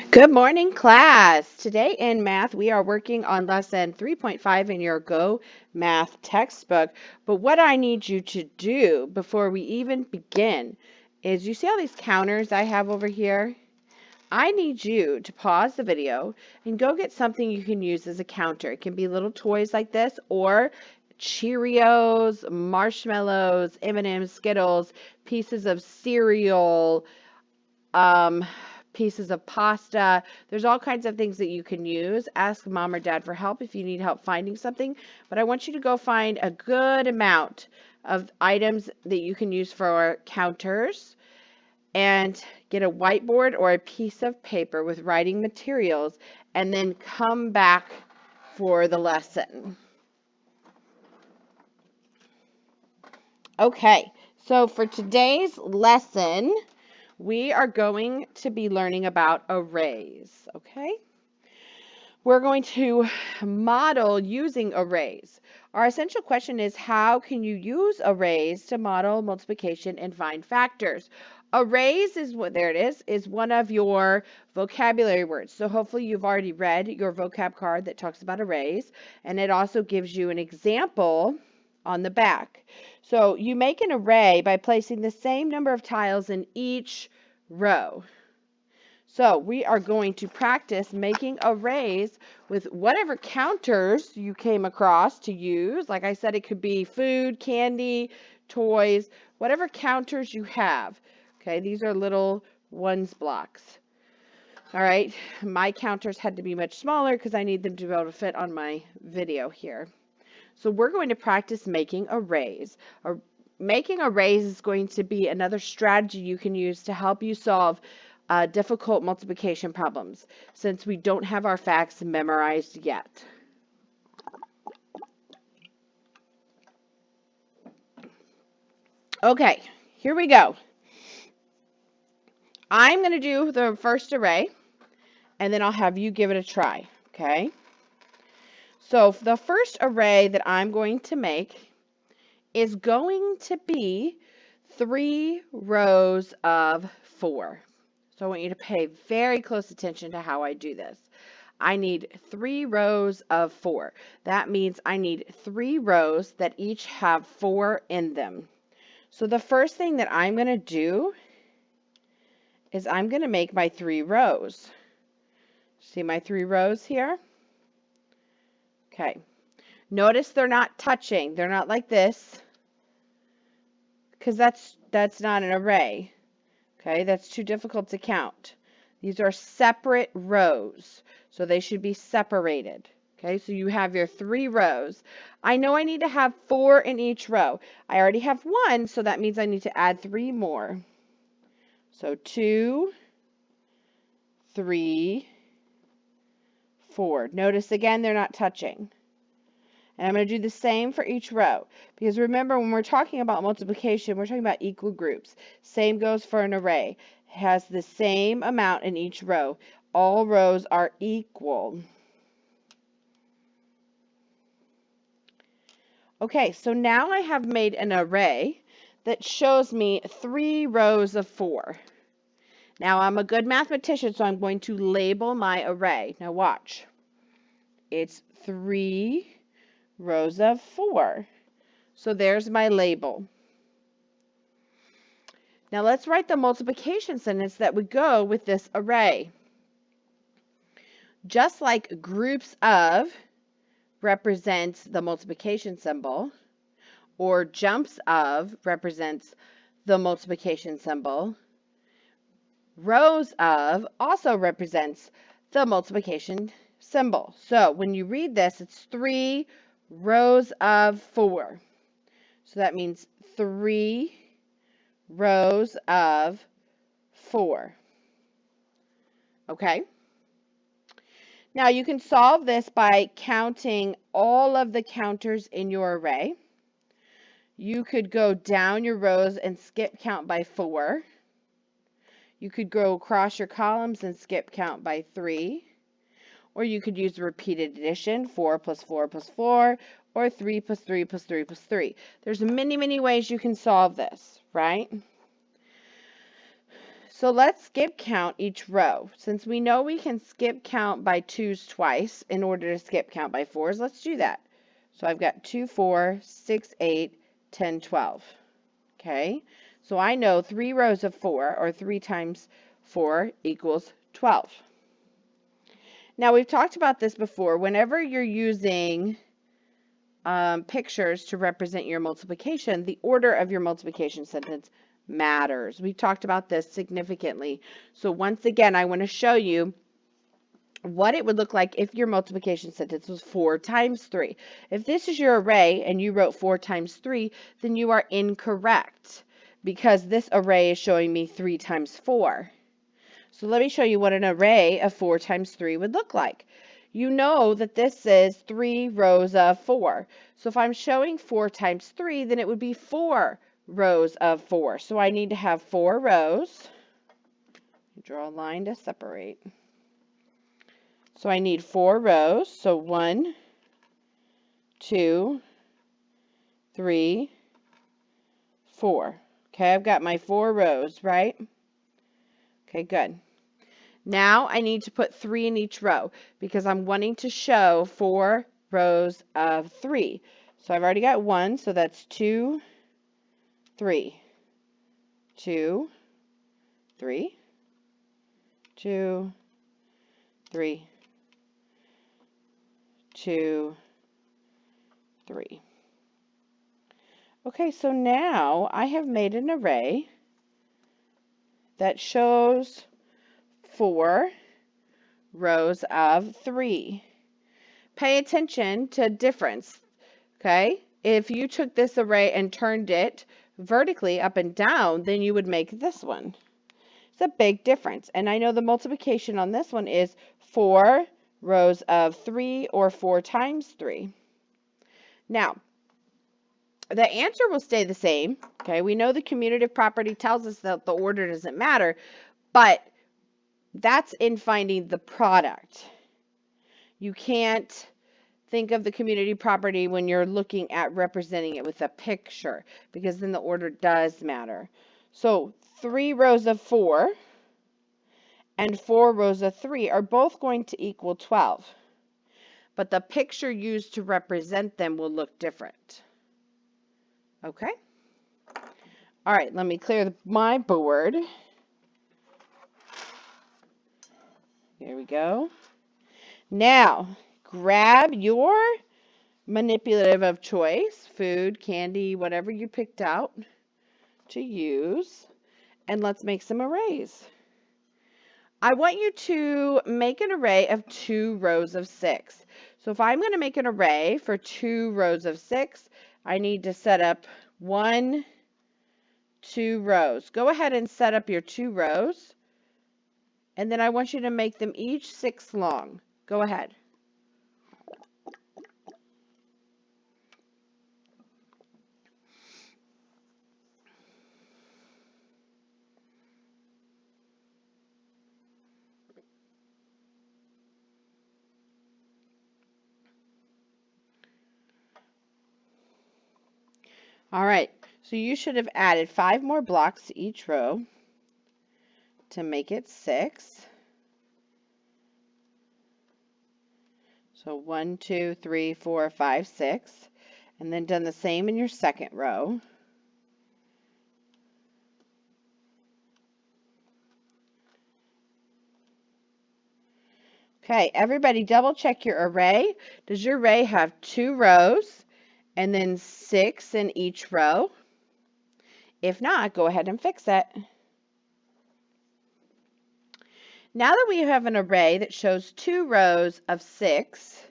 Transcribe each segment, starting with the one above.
Good morning, class. Today in math, we are working on lesson 3.5 in your Go Math textbook. But what I need you to do before we even begin is you see all these counters I have over here? I need you to pause the video and go get something you can use as a counter. It can be little toys like this or Cheerios, marshmallows, M&M's, Skittles, pieces of cereal, um, pieces of pasta. There's all kinds of things that you can use. Ask mom or dad for help if you need help finding something. But I want you to go find a good amount of items that you can use for counters and get a whiteboard or a piece of paper with writing materials and then come back for the lesson. Okay, so for today's lesson, we are going to be learning about arrays, okay? We're going to model using arrays. Our essential question is, how can you use arrays to model multiplication and find factors? Arrays there it is one of your vocabulary words. So hopefully you've already read your vocab card that talks about arrays, and it also gives you an example on the back. So you make an array by placing the same number of tiles in each row. So we are going to practice making arrays with whatever counters you came across to use. Like I said, it could be food, candy, toys, whatever counters you have. Okay, these are little ones blocks. All right, my counters had to be much smaller because I need them to be able to fit on my video here. So we're going to practice making arrays. Making arrays is going to be another strategy you can use to help you solve difficult multiplication problems, since we don't have our facts memorized yet. Okay, here we go. I'm going to do the first array, and then I'll have you give it a try, okay? So the first array that I'm going to make is going to be 3 rows of 4. So I want you to pay very close attention to how I do this. I need 3 rows of 4. That means I need 3 rows that each have 4 in them. So the first thing that I'm going to do is I'm going to make my 3 rows. See my 3 rows here? Okay. Notice they're not touching. They're not like this, because that's not an array. Okay, that's too difficult to count. These are separate rows, so they should be separated. Okay, so you have your 3 rows. I know I need to have 4 in each row. I already have 1, so that means I need to add 3 more. So 2, 3, 4. Notice again, they're not touching. And I'm going to do the same for each row. Because remember, when we're talking about multiplication, we're talking about equal groups. Same goes for an array. It has the same amount in each row. All rows are equal. Okay, so now I have made an array that shows me 3 rows of 4. Now I'm a good mathematician, so I'm going to label my array. Now watch. It's 3 rows of 4. So there's my label. Now let's write the multiplication sentence that would go with this array. Just like groups of represents the multiplication symbol, or jumps of represents the multiplication symbol, rows of also represents the multiplication symbol. So when you read this, it's 3 rows of 4. So that means 3 rows of 4. Okay? Now you can solve this by counting all of the counters in your array. You could go down your rows and skip count by 4. You could go across your columns and skip count by 3. Or you could use repeated addition, 4 plus 4 plus 4, or 3 plus 3 plus 3 plus 3. There's many, many ways you can solve this, right? So let's skip count each row. Since we know we can skip count by 2's twice in order to skip count by 4's, let's do that. So I've got 2, 4, 6, 8, 10, 12. Okay, so I know 3 rows of 4, or 3 times 4 equals 12. Now, we've talked about this before. Whenever you're using pictures to represent your multiplication, the order of your multiplication sentence matters. We've talked about this significantly. So once again, I want to show you what it would look like if your multiplication sentence was 4 times 3. If this is your array and you wrote 4 times 3, then you are incorrect because this array is showing me 3 times 4. So let me show you what an array of 4 times 3 would look like. You know that this is 3 rows of 4. So if I'm showing 4 times 3, then it would be 4 rows of 4. So I need to have 4 rows. Draw a line to separate. So I need 4 rows. So 1, 2, 3, 4. Okay, I've got my 4 rows, right? Okay, good. Now I need to put 3 in each row because I'm wanting to show 4 rows of 3. So I've already got 1, so that's 2, 3. 2, 3, 2, 3, 2, 3. Okay, so now I have made an array that shows 4 rows of 3. Pay attention to difference, okay? If you took this array and turned it vertically up and down, then you would make this one. It's a big difference. And I know the multiplication on this one is 4 rows of 3 or 4 times 3. Now, the answer will stay the same, okay? We know the commutative property tells us that the order doesn't matter, but that's in finding the product. You can't think of the commutative property when you're looking at representing it with a picture, because then the order does matter. So 3 rows of 4 and 4 rows of 3 are both going to equal 12, but the picture used to represent them will look different. Okay? All right, let me clear my board. Here we go. Now, grab your manipulative of choice, food, candy, whatever you picked out to use, and let's make some arrays. I want you to make an array of 2 rows of 6. So if I'm going to make an array for 2 rows of 6, I need to set up 1, 2 rows. Go ahead and set up your 2 rows, and then I want you to make them each 6 long. Go ahead. All right, so you should have added 5 more blocks to each row to make it 6. So 1, 2, 3, 4, 5, 6, and then done the same in your second row. Okay, everybody double check your array. Does your array have 2 rows and then 6 in each row? If not, go ahead and fix it. Now that we have an array that shows 2 rows of 6,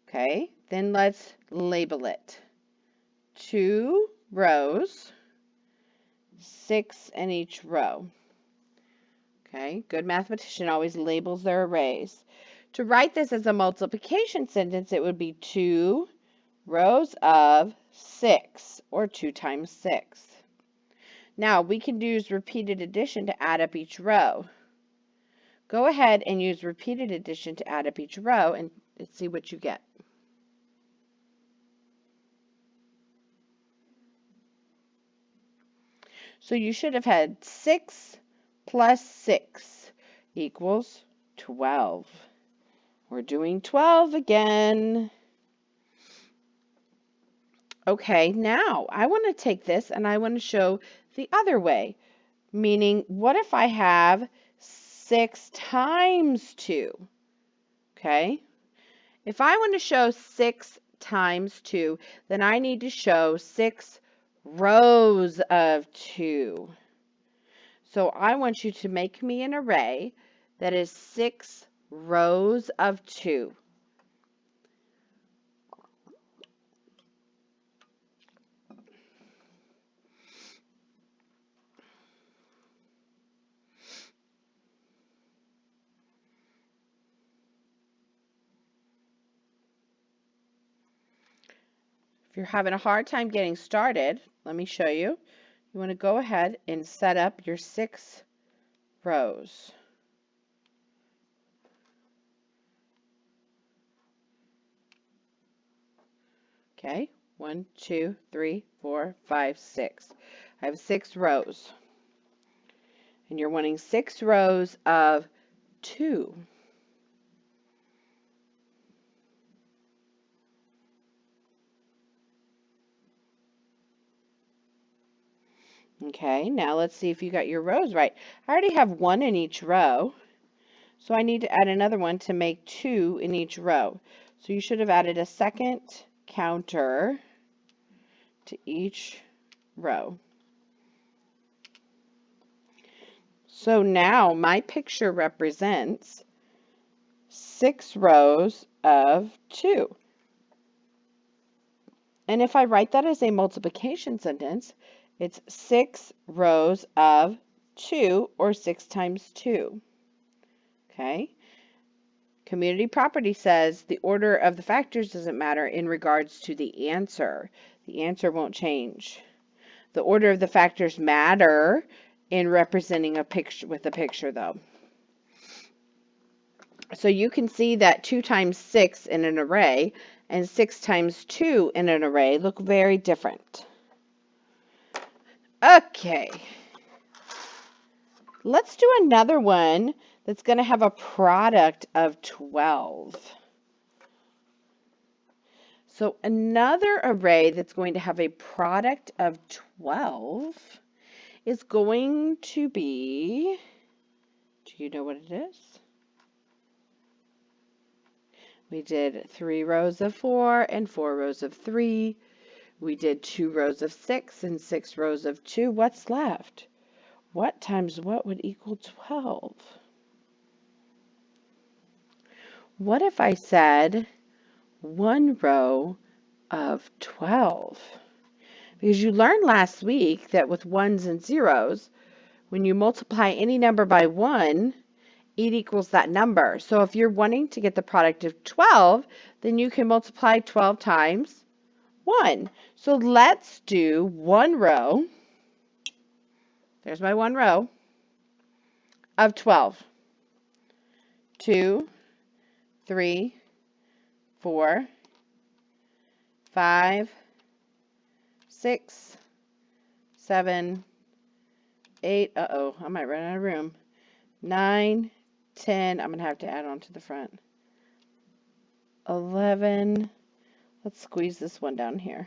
okay, then let's label it. 2 rows, 6 in each row. Okay, good mathematician always labels their arrays. To write this as a multiplication sentence, it would be 2 rows of 6, or 2 times 6. Now, we can use repeated addition to add up each row. Go ahead and use repeated addition to add up each row and see what you get. So you should have had 6 plus 6 equals 12. We're doing 12 again. Okay, now I want to take this and I want to show the other way. Meaning, what if I have 6 times 2? Okay? If I want to show 6 times 2, then I need to show 6 rows of 2. So I want you to make me an array that is 6 rows of 2. If you're having a hard time getting started, let me show you. You want to go ahead and set up your 6 rows. Okay, 1, 2, 3, 4, 5, 6. I have 6 rows. And you're wanting 6 rows of 2. Okay, now let's see if you got your rows right. I already have 1 in each row, so I need to add another one to make 2 in each row. So you should have added a second counter to each row. So now my picture represents 6 rows of 2. And if I write that as a multiplication sentence, it's 6 rows of 2, or 6 times 2. Okay? Community property says the order of the factors doesn't matter in regards to the answer. The answer won't change. The order of the factors matter in representing a picture with a picture, though. So you can see that 2 times 6 in an array and 6 times 2 in an array look very different. Okay. Let's do another one that's going to have a product of 12. So another array that's going to have a product of 12 is going to be, do you know what it is? We did 3 rows of 4 and 4 rows of 3. We did 2 rows of 6 and 6 rows of 2. What's left? What times what would equal 12? What if I said 1 row of 12? Because you learned last week that with ones and zeros, when you multiply any number by 1, it equals that number. So if you're wanting to get the product of 12, then you can multiply 12 times 1. So let's do 1 row. There's my 1 row of 12. 2, 3, 4, 5, 6, 7, 8. Uh-oh, I might run out of room. 9, 10. I'm going to have to add on to the front. 11. Let's squeeze this one down here.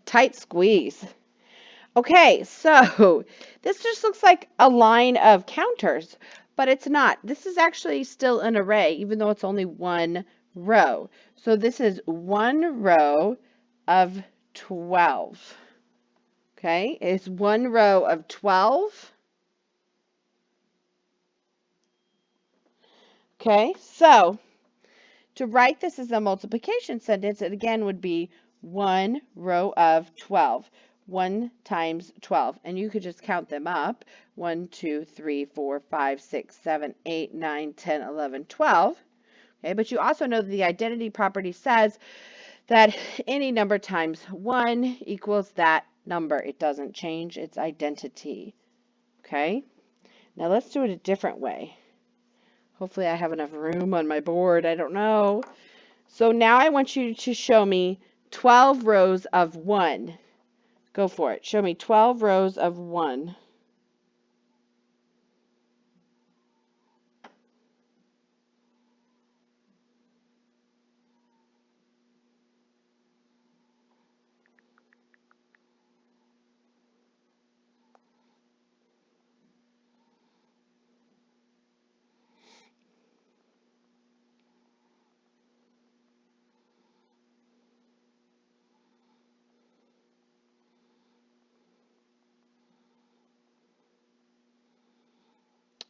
Tight squeeze. Okay, so this just looks like a line of counters, but it's not. This is actually still an array, even though it's only 1 row. So this is 1 row of 12. Okay, it's 1 row of 12. Okay, so to write this as a multiplication sentence, it again would be 1 row of 12. 1 times 12. And you could just count them up. 1, 2, 3, 4, 5, 6, 7, 8, 9, 10, 11, 12. Okay, but you also know that the identity property says that any number times 1 equals that number. It doesn't change its identity. Okay, now let's do it a different way. Hopefully I have enough room on my board. I don't know. So now I want you to show me 12 rows of 1. Go for it. Show me 12 rows of 1.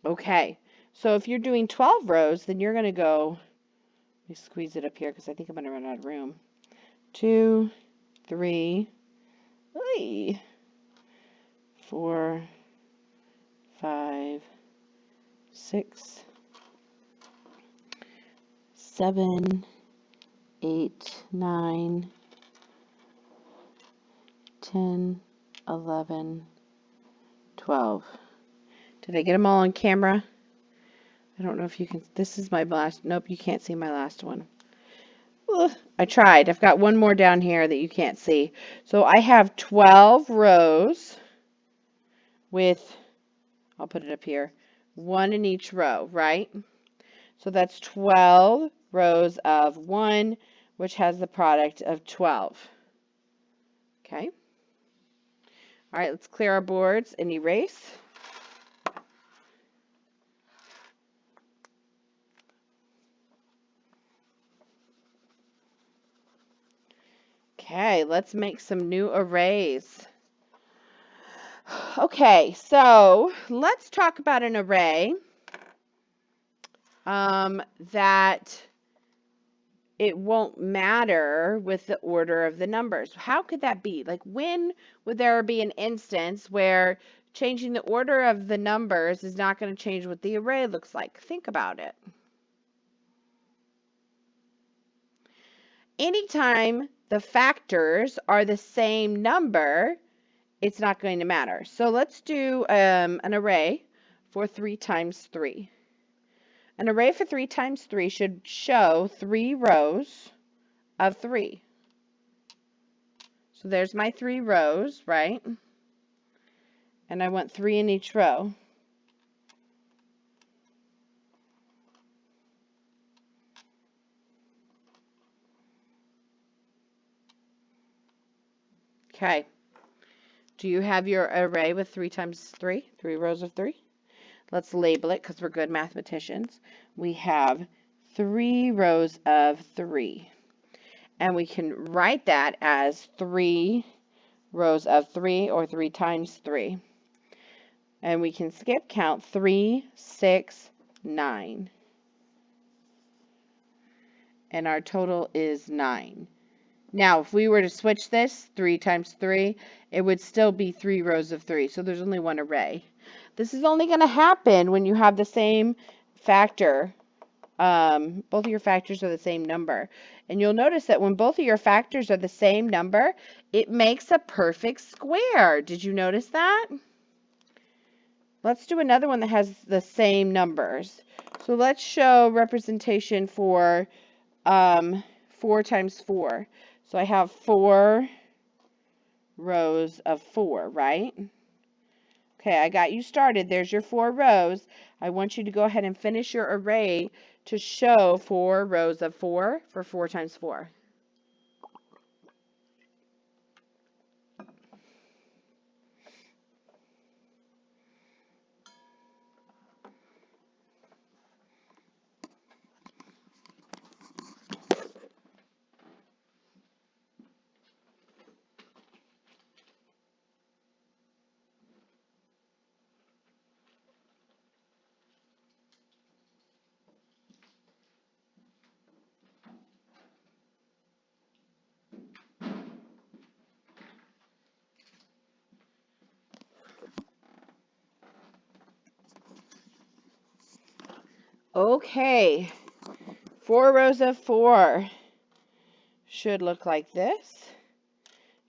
Okay, so if you're doing 12 rows, then you're going to go, let me squeeze it up here because I think I'm going to run out of room. 2, 3, 4, 5, 6, 7, 8, 9, 10, 11, 12. Did I get them all on camera? I don't know if you can. This is my last. Nope, you can't see my last one. Ugh, I tried. I've got one more down here that you can't see. So I have 12 rows with, I'll put it up here, one in each row, right? So that's 12 rows of 1, which has the product of 12. Okay. All right, let's clear our boards and erase. Okay, let's make some new arrays. Okay, so let's talk about an array that it won't matter with the order of the numbers. How could that be? Like, when would there be an instance where changing the order of the numbers is not going to change what the array looks like? Think about it. Anytime the factors are the same number, it's not going to matter. So let's do an array for 3 times 3. An array for 3 times 3 should show 3 rows of 3. So there's my 3 rows, right? And I want 3 in each row. Okay. Do you have your array with 3 times 3? 3 rows of 3? Let's label it because we're good mathematicians. We have 3 rows of 3. And we can write that as 3 rows of 3 or 3 times 3. And we can skip count 3, 6, 9. And our total is 9. Now, if we were to switch this 3 times 3, it would still be 3 rows of 3. So there's only one array. This is only going to happen when you have the same factor. Both of your factors are the same number. And you'll notice that when both of your factors are the same number, it makes a perfect square. Did you notice that? Let's do another one that has the same numbers. So let's show representation for 4 times 4. So I have 4 rows of 4, right? Okay, I got you started. There's your 4 rows. I want you to go ahead and finish your array to show 4 rows of 4 for 4 times 4. Okay, 4 rows of 4 should look like this.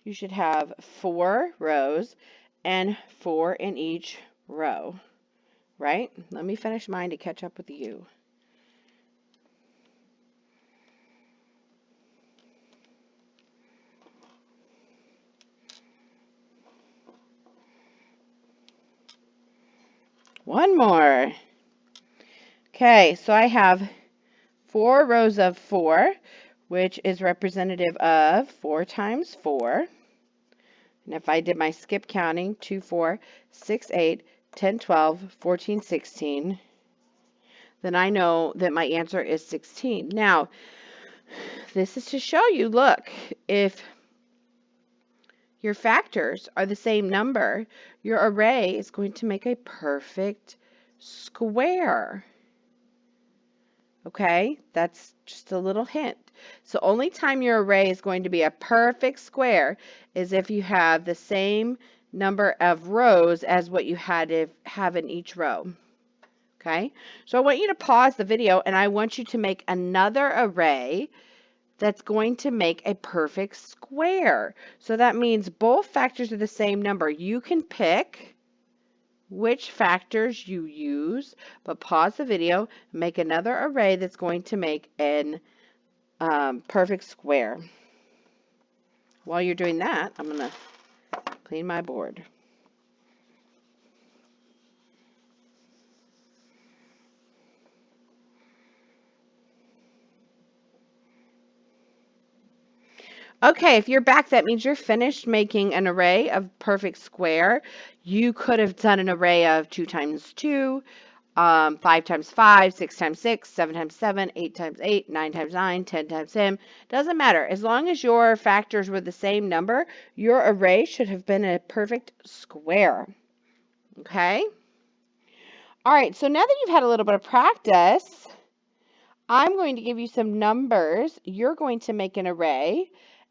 You should have 4 rows and 4 in each row, right? Let me finish mine to catch up with you. One more. Okay, so I have 4 rows of 4, which is representative of 4 times 4. And if I did my skip counting, 2, 4, 6, 8, 10, 12, 14, 16, then I know that my answer is 16. Now, this is to show you, look, if your factors are the same number, your array is going to make a perfect square. Okay, that's just a little hint. So only time your array is going to be a perfect square is if you have the same number of rows as what you had to have in each row. Okay, so I want you to pause the video and I want you to make another array that's going to make a perfect square. So that means both factors are the same number. You can pick which factors you use, but pause the video, make another array that's going to make an perfect square. While you're doing that, I'm going to clean my board. Okay, if you're back, that means you're finished making an array of perfect square. You could have done an array of 2 times 2, 5 times 5, 6 times 6, 7 times 7, 8 times 8, 9 times 9, 10 times 10. Doesn't matter. As long as your factors were the same number, your array should have been a perfect square. Okay? All right, so now that you've had a little bit of practice, I'm going to give you some numbers. You're going to make an array,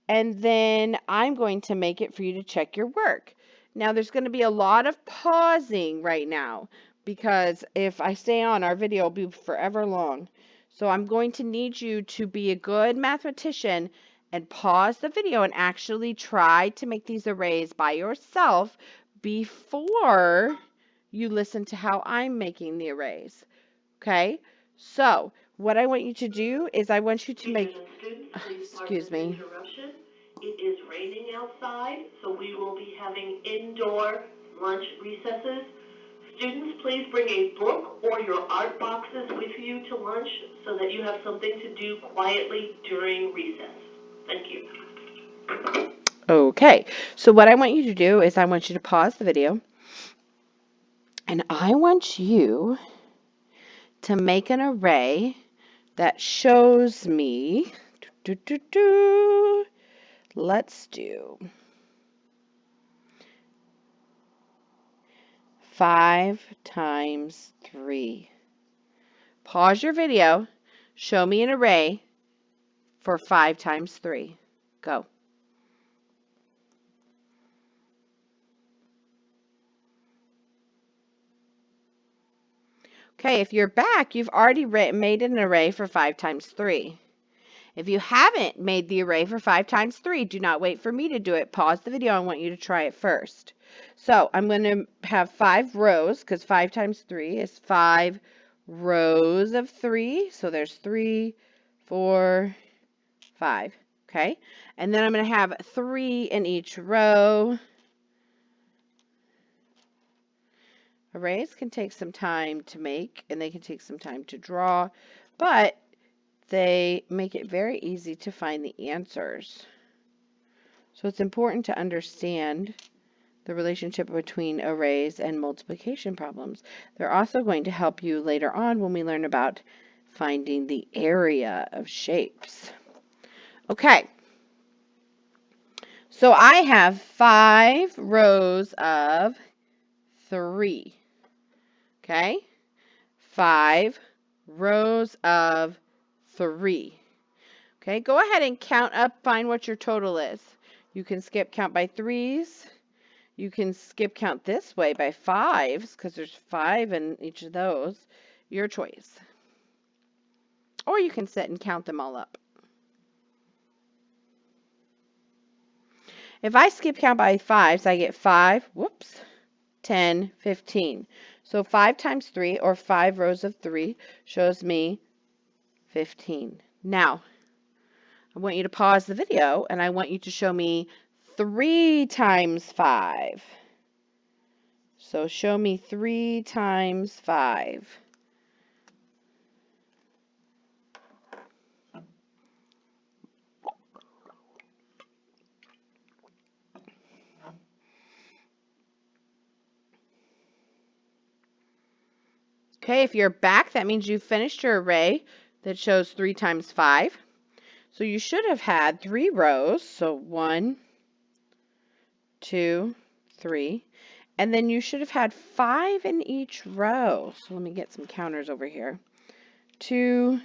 and then I'm going to make it for you to check your work. Now, there's going to be a lot of pausing right now because if I stay on, our video will be forever long. So I'm going to need you to be a good mathematician and pause the video and actually try to make these arrays by yourself before you listen to how I'm making the arrays. Okay? So, what I want you to do is I want you to make, excuse me. It is raining outside, so we will be having indoor lunch recesses. Students, please bring a book or your art boxes with you to lunch so that you have something to do quietly during recess. Thank you. Okay, so what I want you to do is I want you to pause the video and I want you to make an array that shows me, let's do 5 times 3. Pause your video, show me an array for 5 times 3. Go. Okay, if you're back, you've already made an array for 5 times 3. If you haven't made the array for 5 times 3, do not wait for me to do it. Pause the video. I want you to try it first. So I'm going to have 5 rows because 5 times 3 is 5 rows of 3. So there's 3, 4, 5. Okay, and then I'm going to have 3 in each row. Arrays can take some time to make and they can take some time to draw, but they make it very easy to find the answers. So it's important to understand the relationship between arrays and multiplication problems. They're also going to help you later on when we learn about finding the area of shapes. Okay, so I have 5 rows of 3. Okay, 5 rows of 3. Okay, go ahead and count up, find what your total is. You can skip count by 3s. You can skip count this way by 5s because there's 5 in each of those. Your choice. Or you can sit and count them all up. If I skip count by 5s, I get 5, 10, 15. So 5 times 3, or 5 rows of 3, shows me 15. Now, I want you to pause the video, and I want you to show me 3 times 5. So show me 3 times 5. Okay, if you're back, that means you finished your array that shows 3 times 5. So you should have had 3 rows. So 1, 2, 3. And then you should have had 5 in each row. So let me get some counters over here. 2,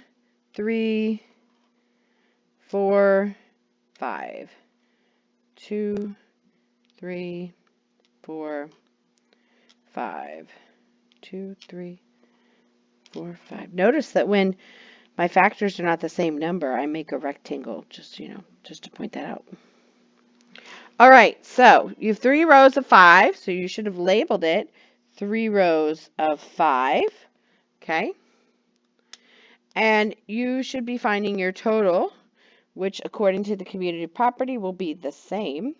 3, 4, 5. 2, 3, 4, 5. 2, 3, 4, 5. Notice that when my factors are not the same number, I make a rectangle, just to point that out. All right, so you have 3 rows of 5, so you should have labeled it 3 rows of 5, okay? And you should be finding your total, which according to the community property will be the same.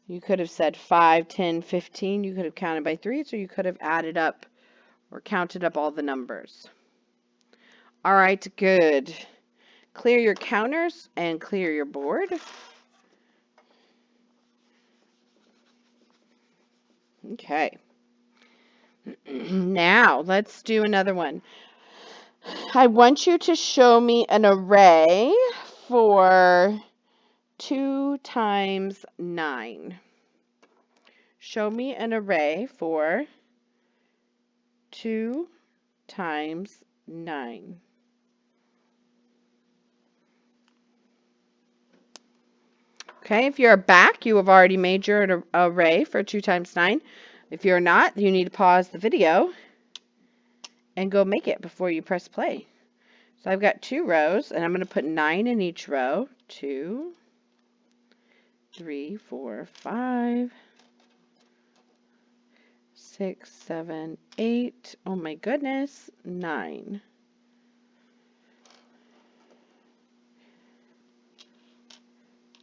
You could have said 5, 10, 15. You could have counted by 3s, or you could have added up or counted up all the numbers. All right, good. Clear your counters and clear your board. Okay. Now, let's do another one. I want you to show me an array for 2 times 9. Show me an array for 2 times 9. Okay, if you're back, you have already made your array for 2 times 9. If you're not, you need to pause the video and go make it before you press play. So I've got 2 rows, and I'm going to put 9 in each row. 2, 3, 4, 5, 6, 7, 8. Oh my goodness, 9.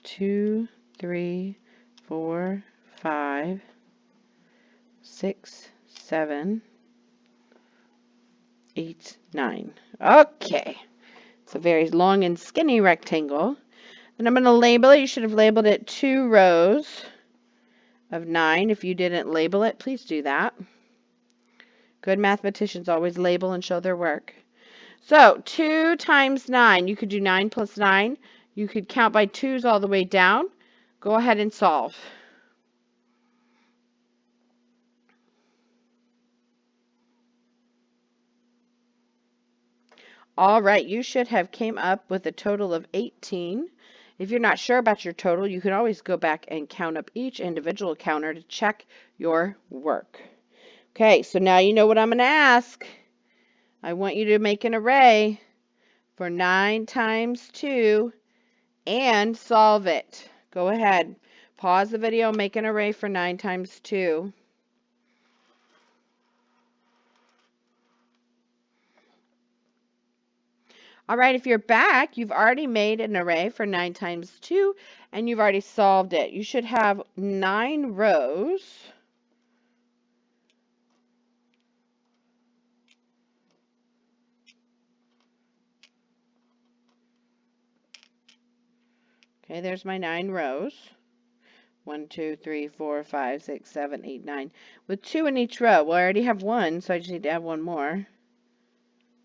2, 3, 4, 5, 6, 7, 8, 9. Okay. It's a very long and skinny rectangle. And I'm going to label it. You should have labeled it 2 rows of 9. If you didn't label it, please do that. Good mathematicians always label and show their work. So 2 times 9. You could do 9 plus 9. You could count by 2s all the way down. Go ahead and solve. All right, you should have came up with a total of 18. If you're not sure about your total, you can always go back and count up each individual counter to check your work. Okay, so now you know what I'm going to ask. I want you to make an array for 9 times 2 and solve it. Go ahead. Pause the video, make an array for 9 times 2. All right, if you're back, you've already made an array for 9 times 2, and you've already solved it. You should have 9 rows. Okay, there's my 9 rows. 1, 2, 3, 4, 5, 6, 7, 8, 9. With 2 in each row. Well, I already have 1, so I just need to add 1 more.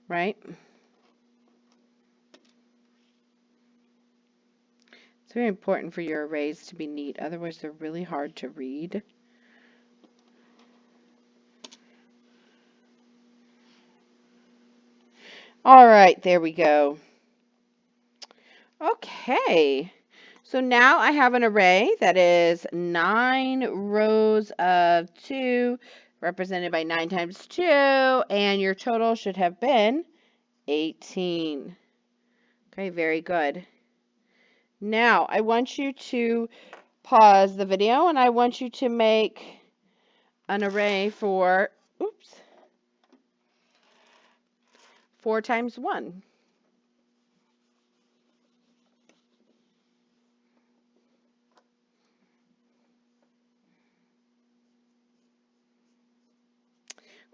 Right? It's very important for your arrays to be neat. Otherwise, they're really hard to read. All right, there we go. Okay. So now I have an array that is 9 rows of 2, represented by 9 times 2, and your total should have been 18. Okay, very good. Now, I want you to pause the video, and I want you to make an array for, 4 times 1.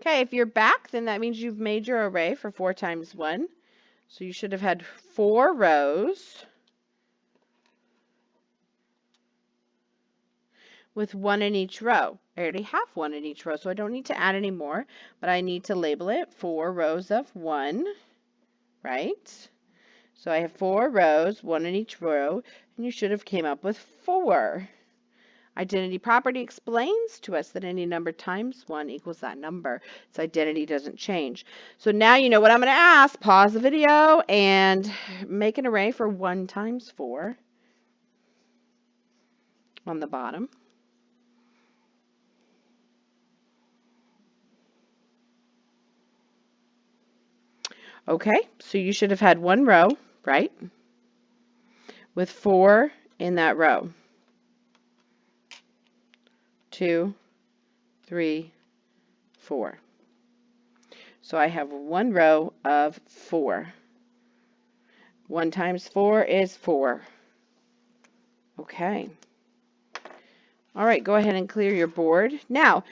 Okay, if you're back, then that means you've made your array for 4 times 1. So you should have had 4 rows with 1 in each row. I already have 1 in each row, so I don't need to add any more, but I need to label it 4 rows of 1, right? So I have 4 rows, 1 in each row, and you should have came up with 4. Identity property explains to us that any number times 1 equals that number. Its identity doesn't change. So now you know what I'm going to ask. Pause the video and make an array for 1 times 4 on the bottom. Okay, so you should have had 1 row, right? With 4 in that row. 2, 3, 4. So I have 1 row of 4. 1 times 4 is 4. Okay. All right, go ahead and clear your board. Now,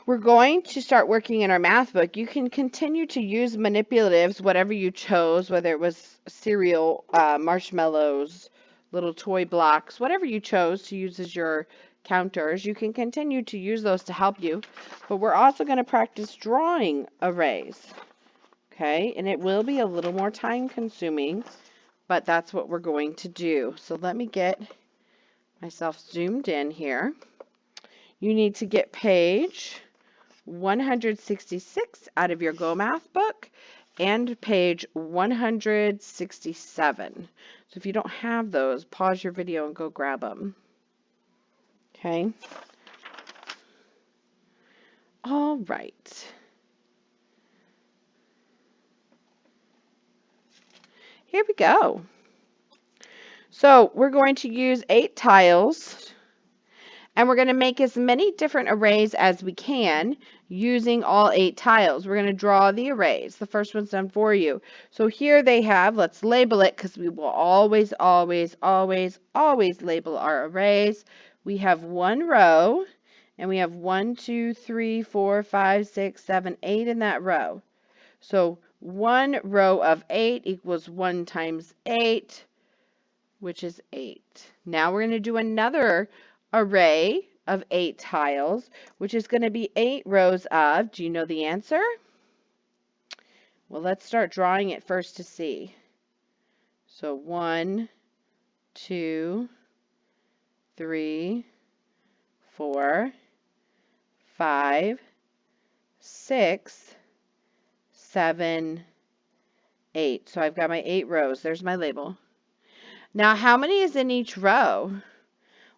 we're going to start working in our math book. You can continue to use manipulatives, whatever you chose, whether it was cereal, marshmallows, little toy blocks, whatever you chose to use as your counters. You can continue to use those to help you, but we're also going to practice drawing arrays, okay? And it will be a little more time consuming, but that's what we're going to do. So let me get myself zoomed in here. You need to get page 166 out of your GoMath book and page 167. So if you don't have those, pause your video and go grab them. Okay. All right. Here we go. So we're going to use 8 tiles, and we're going to make as many different arrays as we can using all 8 tiles. We're going to draw the arrays. The first one's done for you. So here they have, let's label it because we will always, always, always, always label our arrays. We have 1 row, and we have 1, 2, 3, 4, 5, 6, 7, 8 in that row. So 1 row of 8 equals 1 times 8, which is 8. Now we're going to do another array of 8 tiles, which is going to be 8 rows of, do you know the answer? Well, let's start drawing it first to see. So 1, 2, 3, 4, 5, 6, 7, 8. So I've got my 8 rows. There's my label. Now, how many is in each row?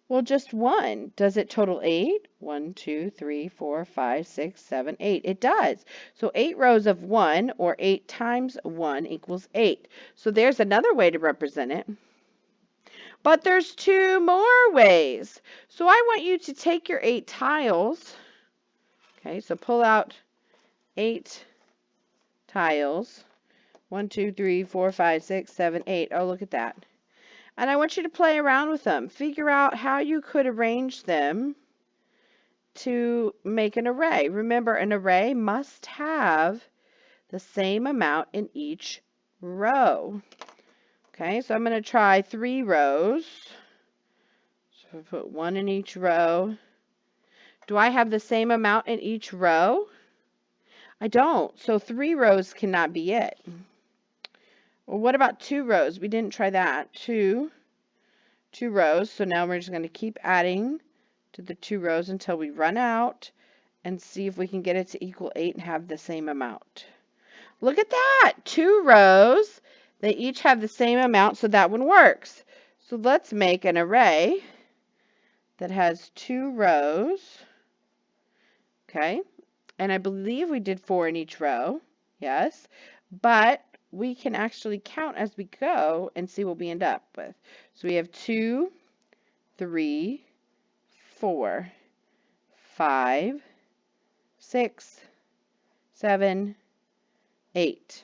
Well, just 1. Does it total 8? 1, 2, 3, 4, 5, 6, 7, 8. It does. So 8 rows of 1, or 8 times 1 equals 8. So there's another way to represent it. But there's 2 more ways. So I want you to take your 8 tiles. Okay, so pull out 8 tiles. 1, 2, 3, 4, 5, 6, 7, 8. Oh, look at that. And I want you to play around with them. Figure out how you could arrange them to make an array. Remember, an array must have the same amount in each row. Okay, so I'm going to try 3 rows. So I put 1 in each row. Do I have the same amount in each row? I don't. So 3 rows cannot be it. Well, what about 2 rows? We didn't try that. 2 rows. So now we're just going to keep adding to the 2 rows until we run out and see if we can get it to equal 8 and have the same amount. Look at that! 2 rows. They each have the same amount, so that one works. So let's make an array that has 2 rows. Okay. And I believe we did 4 in each row. Yes. But we can actually count as we go and see what we end up with. So we have 2, 3, 4, 5, 6, 7, 8.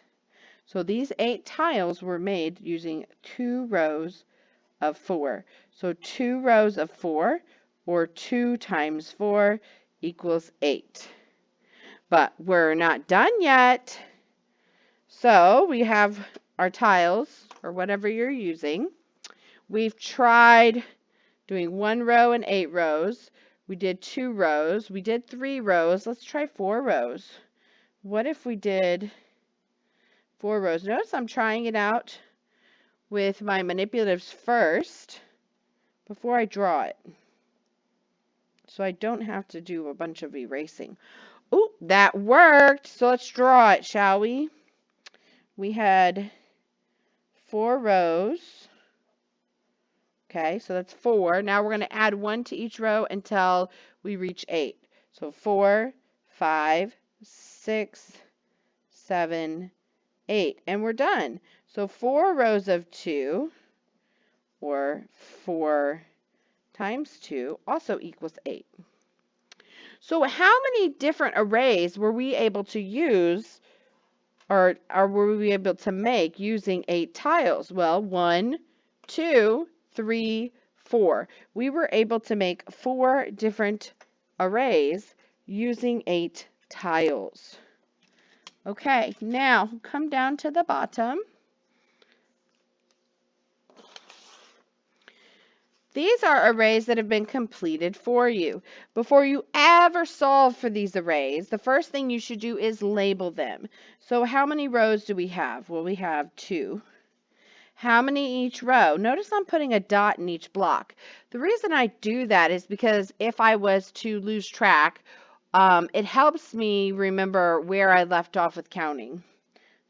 So these 8 tiles were made using 2 rows of 4. So 2 rows of 4, or 2 times 4, equals 8. But we're not done yet. So we have our tiles, or whatever you're using. We've tried doing 1 row and 8 rows. We did 2 rows. We did 3 rows. Let's try 4 rows. What if we did 4 rows? Notice I'm trying it out with my manipulatives first before I draw it. so I don't have to do a bunch of erasing. Oh, that worked. So let's draw it, shall we? We had 4 rows. Okay, so that's 4. Now we're going to add 1 to each row until we reach 8. So 4, 5, 6, 7, 8. And we're done. So 4 rows of 2, or 4 times 2, also equals 8. So how many different arrays were we able to use, or were we able to make using 8 tiles? Well, 1, 2, 3, 4. We were able to make 4 different arrays using 8 tiles. Okay, now come down to the bottom. These are arrays that have been completed for you. Before you ever solve for these arrays, the first thing you should do is label them. So how many rows do we have? Well, we have 2. How many each row? Notice I'm putting a dot in each block. The reason I do that is because if I was to lose track, it helps me remember where I left off with counting.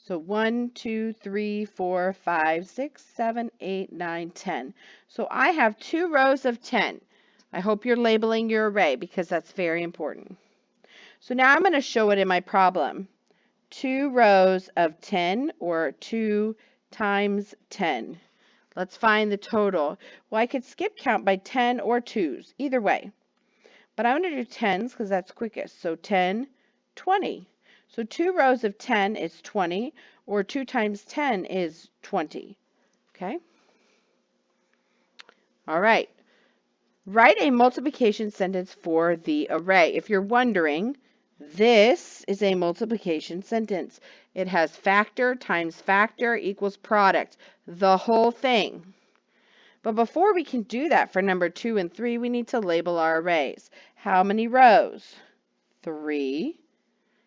So 1, 2, 3, 4, 5, 6, 7, 8, 9, 10. So I have 2 rows of 10. I hope you're labeling your array because that's very important. So now I'm going to show it in my problem. 2 rows of 10, or 2 times 10. Let's find the total. Well, I could skip count by 10 or 2s, either way. But I'm going to do 10s because that's quickest. So 10, 20. So 2 rows of 10 is 20, or 2 times 10 is 20. Okay? All right. Write a multiplication sentence for the array. If you're wondering, this is a multiplication sentence. It has factor times factor equals product, the whole thing. But before we can do that for number 2 and 3, we need to label our arrays. How many rows? 3.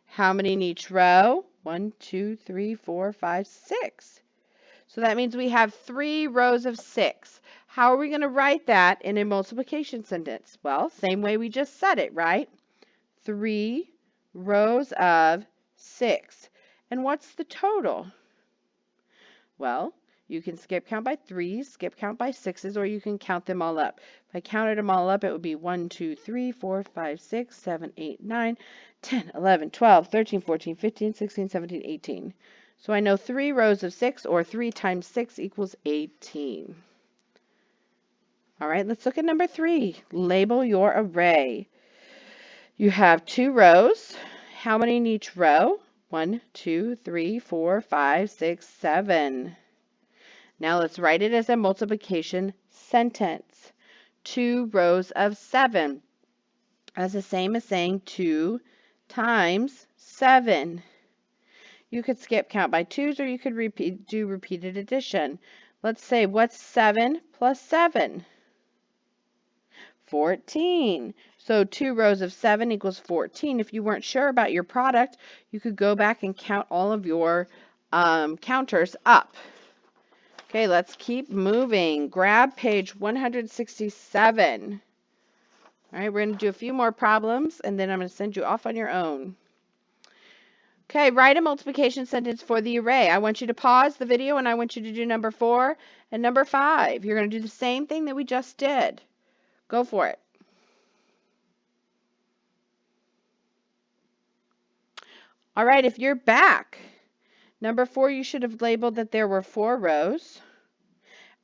How many in each row? 1, 2, 3, 4, 5, 6. So that means we have 3 rows of 6. How are we going to write that in a multiplication sentence? Well, same way we just said it, right? 3 rows of 6. And what's the total? Well, you can skip count by 3s, skip count by 6s, or you can count them all up. If I counted them all up, it would be 1, 2, 3, 4, 5, 6, 7, 8, 9, 10, 11, 12, 13, 14, 15, 16, 17, 18. So I know 3 rows of 6, or 3 times 6 equals 18. All right, let's look at number 3. Label your array. You have 2 rows. How many in each row? 1, 2, 3, 4, 5, 6, 7. Now let's write it as a multiplication sentence. 2 rows of 7. That's the same as saying 2 times 7. You could skip count by 2s, or you could do repeated addition. Let's say, what's 7 plus 7? 14. So 2 rows of 7 equals 14. If you weren't sure about your product, you could go back and count all of your counters up. Okay, let's keep moving. Grab page 167. All right, we're going to do a few more problems, and then I'm going to send you off on your own. Okay, write a multiplication sentence for the array. I want you to pause the video, and I want you to do number 4 and number 5. You're going to do the same thing that we just did. Go for it. All right, if you're back, number 4, you should have labeled that there were 4 rows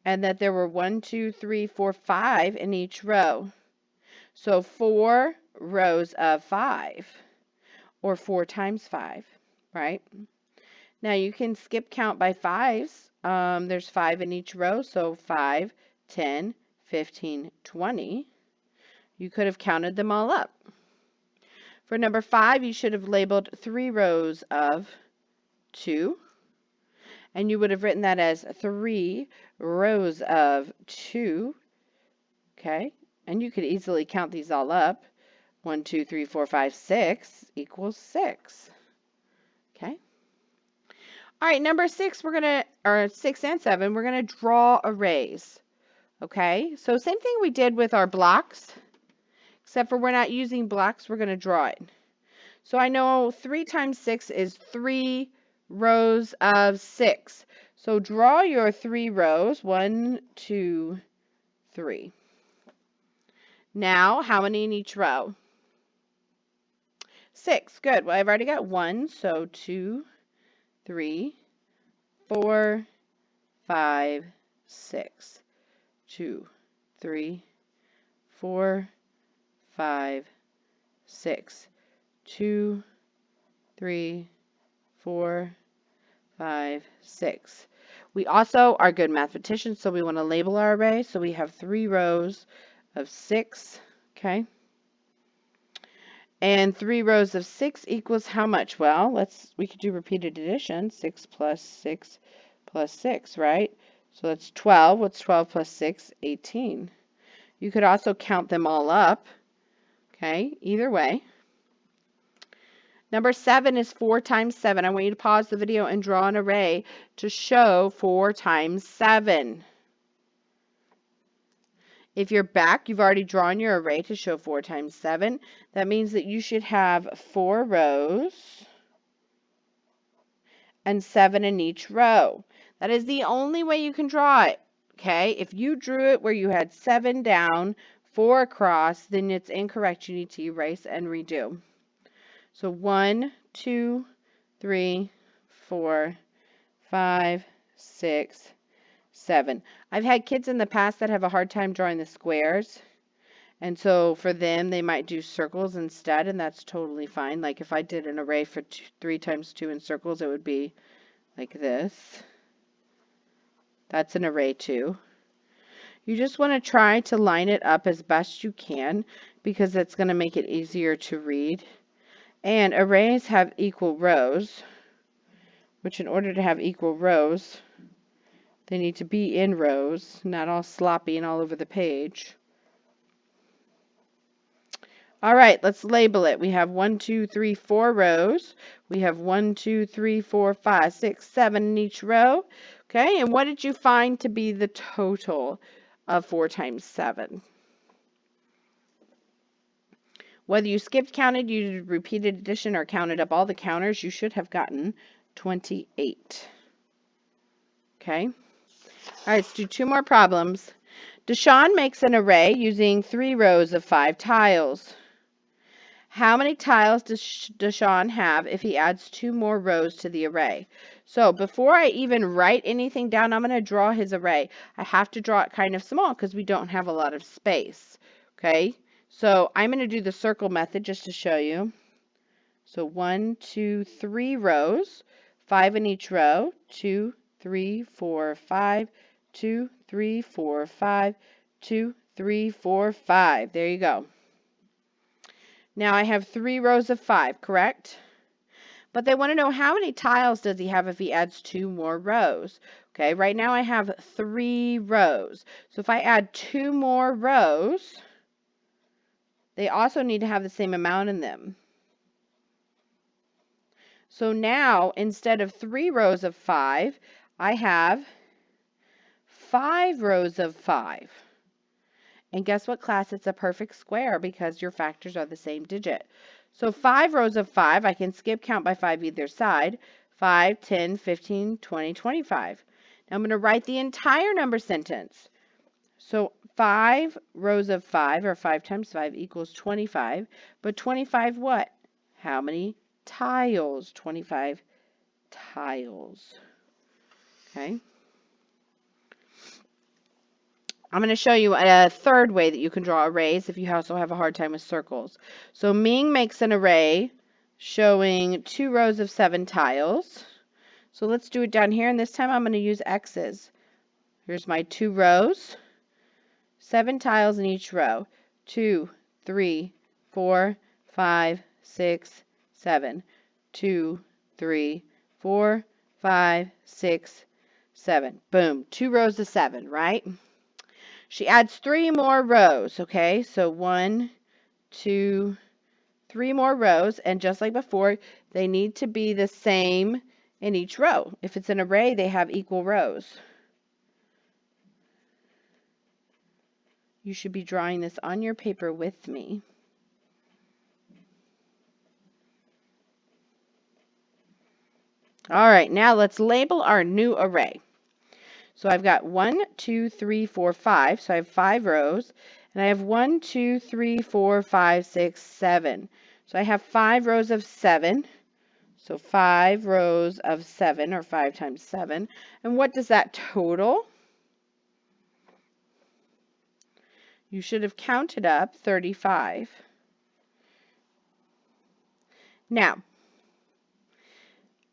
and that there were 1, 2, 3, 4, 5 in each row. So 4 rows of 5, or 4 times 5, right? Now you can skip count by 5s. There's 5 in each row, so 5, 10, 15, 20. You could have counted them all up. For number 5, you should have labeled 3 rows of 2, and you would have written that as 3 rows of 2, okay? And you could easily count these all up. 1, 2, 3, 4, 5, 6 equals 6, okay? All right, number 6, or 6 and 7, we're going to draw arrays, okay? So same thing we did with our blocks, except for we're not using blocks, we're going to draw it. So I know 3 times 6 is 3 rows of 6. So draw your 3 rows, 1, 2, 3. Now, how many in each row? 6. Good. Well, I've already got 1, so 2, 3, 4, 5, 6. 2, 3, 4, 5, 6. 2, 3, 4, 5, 6. We also are good mathematicians, so we want to label our array. So we have 3 rows of 6, okay? And 3 rows of 6 equals how much? Well, we could do repeated addition. 6 plus 6 plus 6, right? So that's 12. What's 12 plus 6? 18. You could also count them all up, okay? Either way. Number 7 is 4 times 7. I want you to pause the video and draw an array to show 4 times 7. If you're back, you've already drawn your array to show 4 times 7. That means that you should have 4 rows and 7 in each row. That is the only way you can draw it, okay? If you drew it where you had 7 down, 4 across, then it's incorrect. You need to erase and redo. So 1, 2, 3, 4, 5, 6, 7. I've had kids in the past that have a hard time drawing the squares. And so for them, they might do circles instead, and that's totally fine. Like if I did an array for 3 times 2 in circles, it would be like this. That's an array too. You just want to try to line it up as best you can because it's going to make it easier to read. And arrays have equal rows, which in order to have equal rows, they need to be in rows, not all sloppy and all over the page. All right, let's label it. We have 1, 2, 3, 4 rows. We have 1, 2, 3, 4, 5, 6, 7 in each row. Okay, and what did you find to be the total of 4 times 7? Whether you skipped counted, you did repeated addition, or counted up all the counters, you should have gotten 28. Okay. All right, let's do 2 more problems. Deshaun makes an array using 3 rows of 5 tiles. How many tiles does Deshaun have if he adds 2 more rows to the array? So before I even write anything down, I'm going to draw his array. I have to draw it kind of small because we don't have a lot of space. Okay, so I'm going to do the circle method just to show you. So 1, 2, 3 rows, 5 in each row, 2, 3, 4, 5, 2, 3, 4, 5, 2, 3, 4, 5. There you go. Now I have 3 rows of 5, correct? But they want to know how many tiles does he have if he adds 2 more rows. Okay, right now I have 3 rows. So if I add 2 more rows, they also need to have the same amount in them. So now instead of 3 rows of 5, I have 5 rows of 5. And guess what, class? It's a perfect square because your factors are the same digit. So 5 rows of 5, I can skip count by 5 either side. 5, 10, 15, 20, 25. Now I'm going to write the entire number sentence. So 5 rows of 5, or 5 times 5, equals 25. But 25 what? How many tiles? 25 tiles. Okay. I'm going to show you a third way that you can draw arrays if you also have a hard time with circles. So Ming makes an array showing 2 rows of 7 tiles. So let's do it down here, and this time I'm going to use X's. Here's my 2 rows, 7 tiles in each row. 2, 3, 4, 5, 6, 7. 2, 3, 4, 5, 6, 7. Boom, 2 rows of 7, right? She adds 3 more rows, okay? So 1, 2, 3 more rows, and just like before, they need to be the same in each row. If it's an array, they have equal rows. You should be drawing this on your paper with me. All right, now let's label our new array. So I've got 1, 2, 3, 4, 5. So I have 5 rows. And I have 1, 2, 3, 4, 5, 6, 7. So I have 5 rows of 7. So 5 rows of 7, or 5 times 7. And what does that total? You should have counted up 35. Now,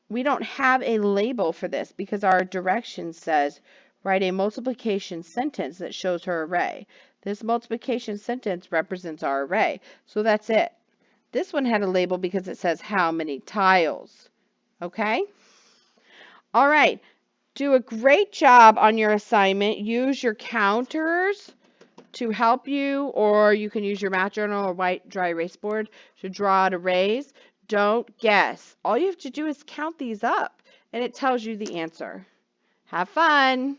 we don't have a label for this because our direction says write a multiplication sentence that shows her array. This multiplication sentence represents our array. So that's it. This one had a label because it says how many tiles. Okay? All right. Do a great job on your assignment. Use your counters to help you, or you can use your math journal or white dry erase board to draw out arrays. Don't guess. All you have to do is count these up, and it tells you the answer. Have fun!